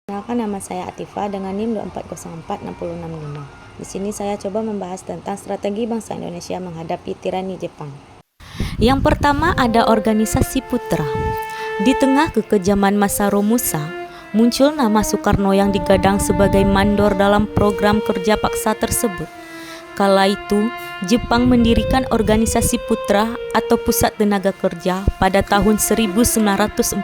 Perkenalkan, nama saya Atifa dengan NIM 2404665. Di sini saya coba membahas tentang strategi bangsa Indonesia menghadapi tirani Jepang. Yang pertama ada organisasi putra. Di tengah kekejaman masa Romusa, muncul nama Soekarno yang digadang sebagai mandor dalam program kerja paksa tersebut. Kala itu, Jepang mendirikan organisasi putra atau pusat tenaga kerja pada tahun 1945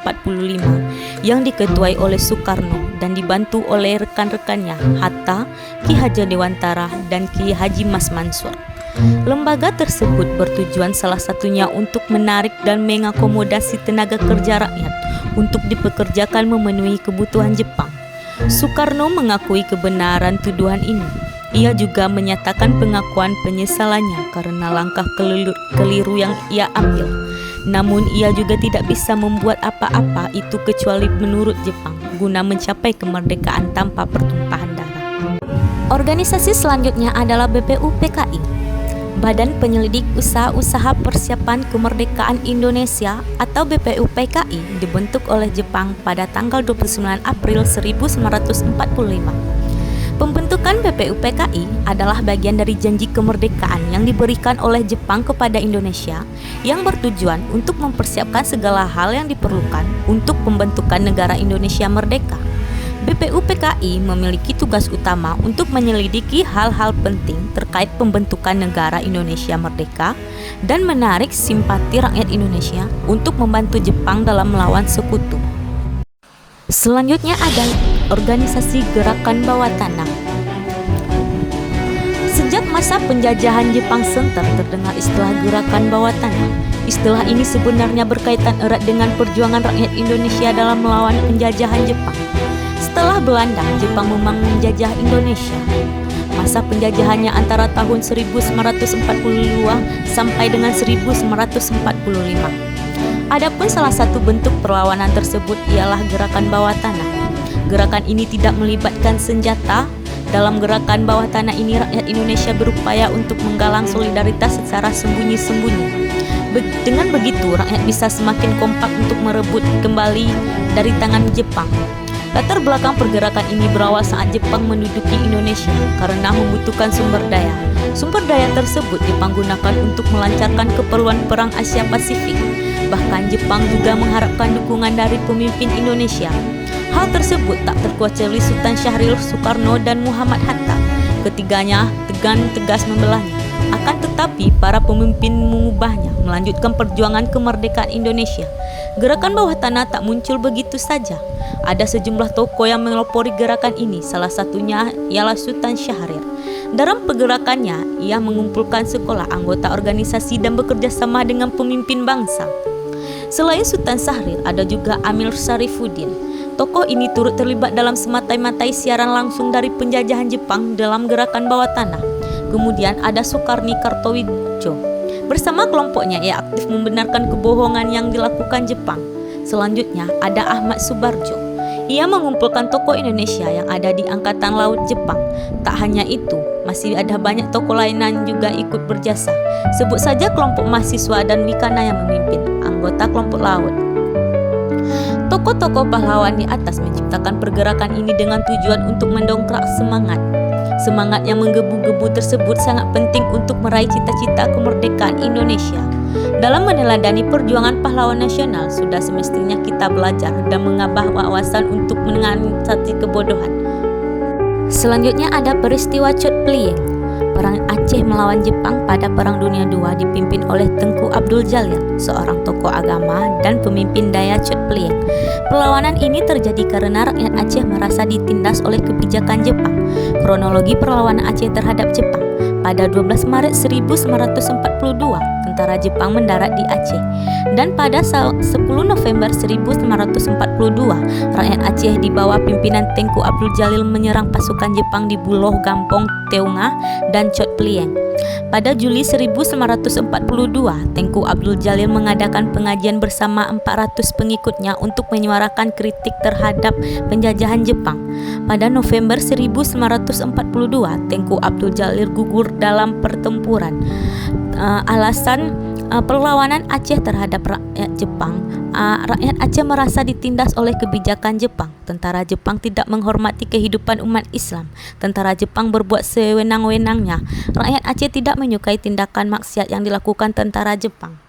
yang diketuai oleh Soekarno dan dibantu oleh rekan-rekannya Hatta, Ki Hajar Dewantara, dan Ki Haji Mas Mansur. Lembaga tersebut bertujuan salah satunya untuk menarik dan mengakomodasi tenaga kerja rakyat untuk dipekerjakan memenuhi kebutuhan Jepang. Soekarno mengakui kebenaran tuduhan ini. Ia juga menyatakan pengakuan penyesalannya karena langkah keliru yang ia ambil. Namun ia juga tidak bisa membuat apa-apa itu kecuali menurut Jepang guna mencapai kemerdekaan tanpa pertumpahan darah. Organisasi selanjutnya adalah BPUPKI, Badan Penyelidik Usaha-Usaha Persiapan Kemerdekaan Indonesia atau BPUPKI dibentuk oleh Jepang pada tanggal 29 April 1945. Pembentukan BPUPKI adalah bagian dari janji kemerdekaan yang diberikan oleh Jepang kepada Indonesia yang bertujuan untuk mempersiapkan segala hal yang diperlukan untuk pembentukan negara Indonesia merdeka. BPUPKI memiliki tugas utama untuk menyelidiki hal-hal penting terkait pembentukan negara Indonesia merdeka dan menarik simpati rakyat Indonesia untuk membantu Jepang dalam melawan sekutu. Selanjutnya ada organisasi gerakan bawah tanah. Sejak masa penjajahan Jepang Center terdengar istilah gerakan bawah tanah. Istilah ini sebenarnya berkaitan erat dengan perjuangan rakyat Indonesia dalam melawan penjajahan Jepang. Setelah Belanda, Jepang memang menjajah Indonesia. Masa penjajahannya antara tahun 1942 sampai dengan 1945. Adapun salah satu bentuk perlawanan tersebut ialah gerakan bawah tanah. Gerakan ini tidak melibatkan senjata. Dalam gerakan bawah tanah ini rakyat Indonesia berupaya untuk menggalang solidaritas secara sembunyi-sembunyi. Dengan begitu rakyat bisa semakin kompak untuk merebut kembali dari tangan Jepang. Latar belakang pergerakan ini berawal saat Jepang menduduki Indonesia karena membutuhkan sumber daya. Sumber daya tersebut Jepang gunakan untuk melancarkan keperluan perang Asia Pasifik. Bahkan Jepang juga mengharapkan dukungan dari pemimpin Indonesia. Hal tersebut tak terkecuali Sultan Syahrir, Soekarno, dan Muhammad Hatta. Ketiganya tegas membelahnya. Akan tetapi para pemimpin mengubahnya, melanjutkan perjuangan kemerdekaan Indonesia. Gerakan bawah tanah tak muncul begitu saja. Ada sejumlah tokoh yang melopori gerakan ini, salah satunya ialah Sultan Syahrir. Dalam pergerakannya, ia mengumpulkan sekolah anggota organisasi dan bekerja sama dengan pemimpin bangsa. Selain Sultan Syahrir, ada juga Amir Syarifuddin. Tokoh ini turut terlibat dalam semata-matai siaran langsung dari penjajahan Jepang dalam gerakan bawah tanah. Kemudian ada Soekarni Kartowidjo. Bersama kelompoknya, ia aktif membenarkan kebohongan yang dilakukan Jepang. Selanjutnya ada Ahmad Subarjo. Ia mengumpulkan tokoh Indonesia yang ada di Angkatan Laut Jepang. Tak hanya itu, masih ada banyak tokoh lain yang juga ikut berjasa. Sebut saja kelompok mahasiswa dan Wikana yang memimpin, anggota kelompok laut. Tokoh-tokoh pahlawan di atas menciptakan pergerakan ini dengan tujuan untuk mendongkrak semangat. Semangat yang menggebu-gebu tersebut sangat penting untuk meraih cita-cita kemerdekaan Indonesia. Dalam meneladani perjuangan pahlawan nasional, sudah semestinya kita belajar dan mengubah wawasan untuk mengatasi kebodohan. Selanjutnya ada peristiwa Chot Plieng, Perang Aceh melawan Jepang pada Perang Dunia II dipimpin oleh Tengku Abdul Jalil, seorang tokoh agama dan pemimpin daya Chot Plieng. Perlawanan ini terjadi karena rakyat Aceh merasa ditindas oleh kebijakan Jepang. Kronologi perlawanan Aceh terhadap Jepang. Pada 12 Maret 1942, tentara Jepang mendarat di Aceh. Dan pada 10 November 1942, rakyat Aceh di bawah pimpinan Tengku Abdul Jalil menyerang pasukan Jepang di Buloh Gampong, Teunga, dan Chot Plieng. Pada Juli 1942, Tengku Abdul Jalil mengadakan pengajian bersama 400 pengikutnya untuk menyuarakan kritik terhadap penjajahan Jepang. Pada November 1942, Tengku Abdul Jalil gugur dalam pertempuran. Alasan perlawanan Aceh terhadap rakyat Jepang rakyat Aceh merasa ditindas oleh kebijakan Jepang. Tentara Jepang tidak menghormati kehidupan umat Islam. Tentara Jepang berbuat sewenang-wenangnya. Rakyat Aceh tidak menyukai tindakan maksiat yang dilakukan tentara Jepang.